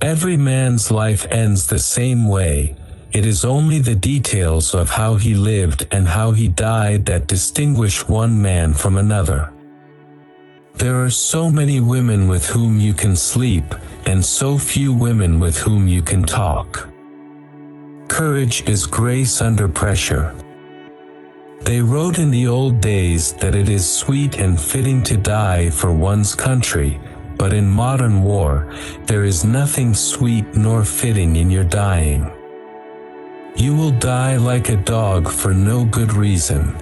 Every man's life ends the same way. It is only the details of how he lived and how he died that distinguish one man from another. There are so many women with whom you can sleep, and so few women with whom you can talk. Courage is grace under pressure. They wrote in the old days that it is sweet and fitting to die for one's country, but in modern war, there is nothing sweet nor fitting in your dying. You will die like a dog for no good reason.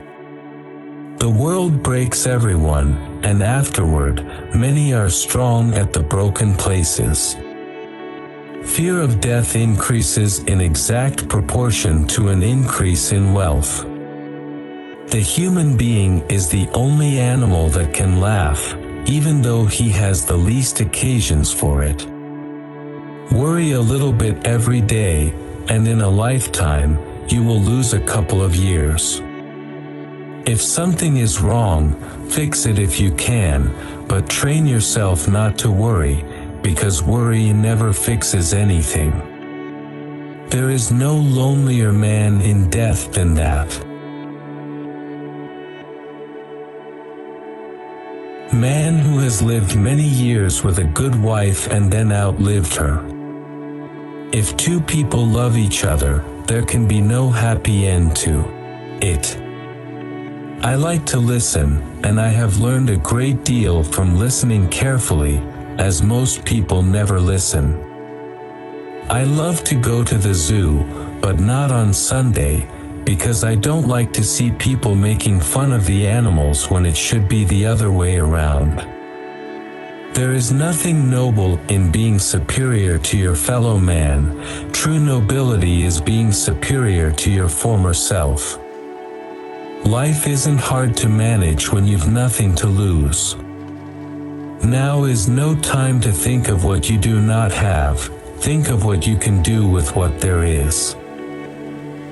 The world breaks everyone, and afterward, many are strong at the broken places. Fear of death increases in exact proportion to an increase in wealth. The human being is the only animal that can laugh, even though he has the least occasions for it. Worry a little bit every day, and in a lifetime, you will lose a couple of years. If something is wrong, fix it if you can, but train yourself not to worry, because worry never fixes anything. There is no lonelier man in death than that. Man who has lived many years with a good wife and then outlived her. If two people love each other, there can be no happy end to it. I like to listen, and I have learned a great deal from listening carefully, as most people never listen. I love to go to the zoo, but not on Sunday, because I don't like to see people making fun of the animals when it should be the other way around. There is nothing noble in being superior to your fellow man. True nobility is being superior to your former self. Life isn't hard to manage when you've nothing to lose. Now is no time to think of what you do not have. Think of what you can do with what there is.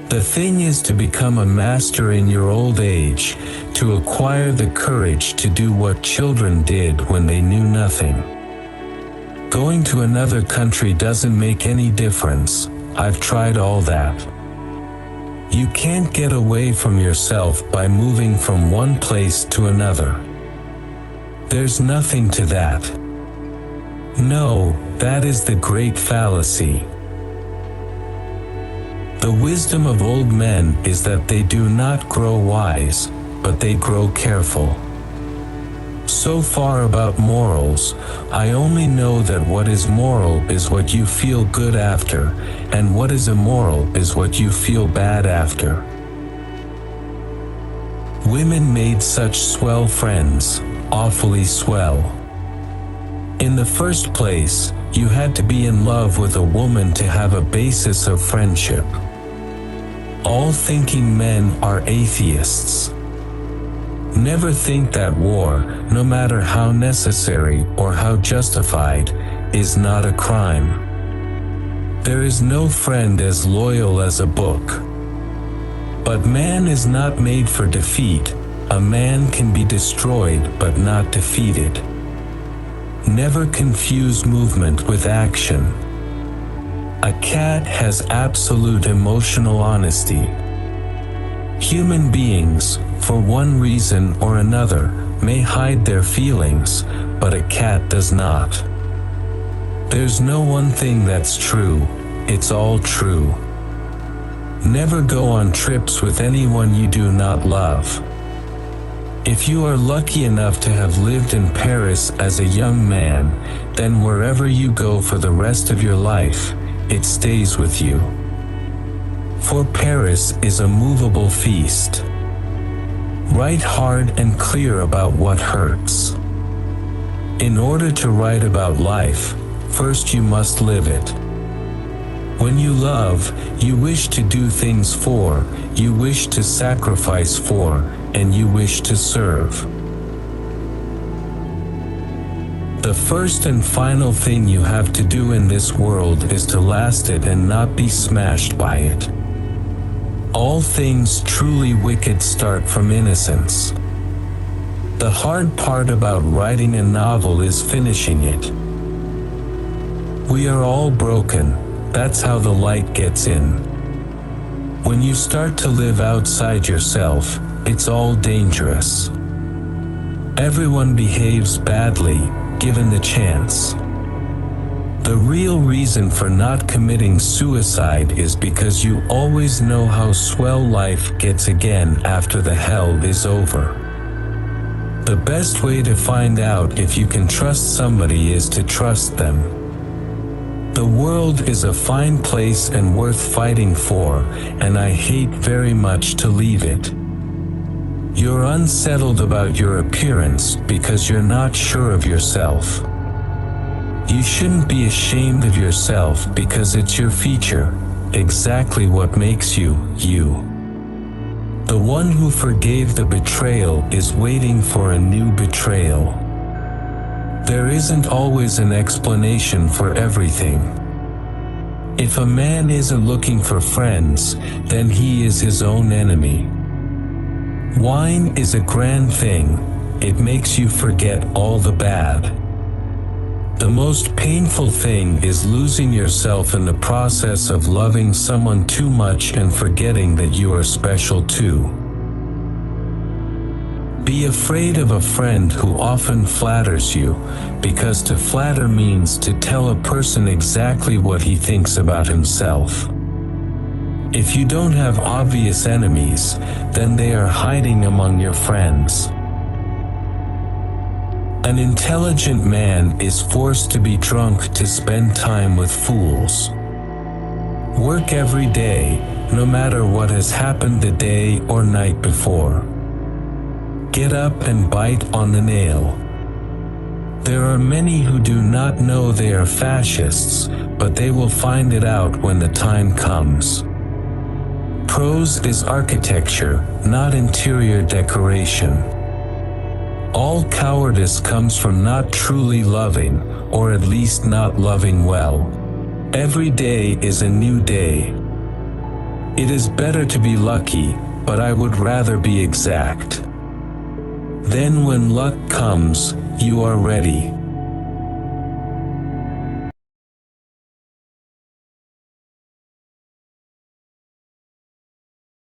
The thing is to become a master in your old age, to acquire the courage to do what children did when they knew nothing. Going to another country doesn't make any difference. I've tried all that. You can't get away from yourself by moving from one place to another. There's nothing to that. No, that is the great fallacy. The wisdom of old men is that they do not grow wise, but they grow careful. So far about morals, I only know that what is moral is what you feel good after, and what is immoral is what you feel bad after. Women made such swell friends, awfully swell. In the first place, you had to be in love with a woman to have a basis of friendship. All thinking men are atheists. Never think that war, no matter how necessary or how justified, is not a crime. There is no friend as loyal as a book. But man is not made for defeat. A man can be destroyed but not defeated. Never confuse movement with action. A cat has absolute emotional honesty. Human beings, for one reason or another, may hide their feelings, but a cat does not. There's no one thing that's true, it's all true. Never go on trips with anyone you do not love. If you are lucky enough to have lived in Paris as a young man, then wherever you go for the rest of your life, it stays with you. For Paris is a movable feast. Write hard and clear about what hurts. In order to write about life, first you must live it. When you love, you wish to do things for, you wish to sacrifice for, and you wish to serve. The first and final thing you have to do in this world is to last it and not be smashed by it. All things truly wicked start from innocence. The hard part about writing a novel is finishing it. We are all broken, that's how the light gets in. When you start to live outside yourself, it's all dangerous. Everyone behaves badly, given the chance. The real reason for not committing suicide is because you always know how swell life gets again after the hell is over. The best way to find out if you can trust somebody is to trust them. The world is a fine place and worth fighting for, and I hate very much to leave it. You're unsettled about your appearance because you're not sure of yourself. You shouldn't be ashamed of yourself because it's your feature, exactly what makes you, you. The one who forgave the betrayal is waiting for a new betrayal. There isn't always an explanation for everything. If a man isn't looking for friends, then he is his own enemy. Wine is a grand thing, it makes you forget all the bad. The most painful thing is losing yourself in the process of loving someone too much and forgetting that you are special too. Be afraid of a friend who often flatters you, because to flatter means to tell a person exactly what he thinks about himself. If you don't have obvious enemies, then they are hiding among your friends. An intelligent man is forced to be drunk to spend time with fools. Work every day, no matter what has happened the day or night before. Get up and bite on the nail. There are many who do not know they are fascists, but they will find it out when the time comes. Prose is architecture, not interior decoration. All cowardice comes from not truly loving, or at least not loving well. Every day is a new day. It is better to be lucky, but I would rather be exact. Then when luck comes, you are ready.